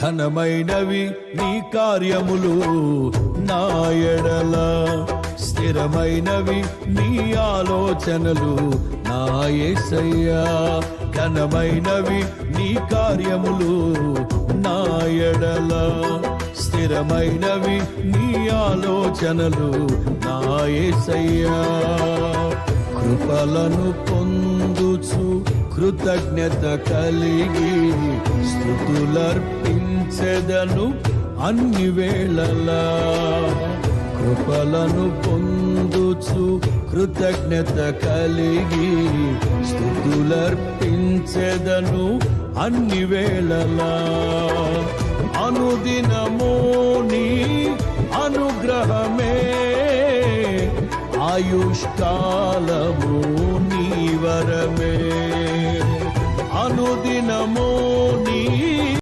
ఘనమైనవి నీ కార్యములు నా ఎడల, స్థిరమైనవి నీ ఆలోచనలు నా యేసయ్యా. ఘనమైనవి నీ కార్యములు నా ఎడల, స్థిరమైనవి నీ ఆలోచనలు నా యేసయ్యా. కృపలను పొందుచు కృతజ్ఞత కలిగి స్తుతులర్పించెదను అన్ని వేళలా. కృపలను పొందుచు కృతజ్ఞత కలిగి స్తుతులర్పించెదను అన్ని వేళలా. అనుదినము నీ అనుగ్రహమే, ఆయుష్కాలము నీ వరమే. అనుదినము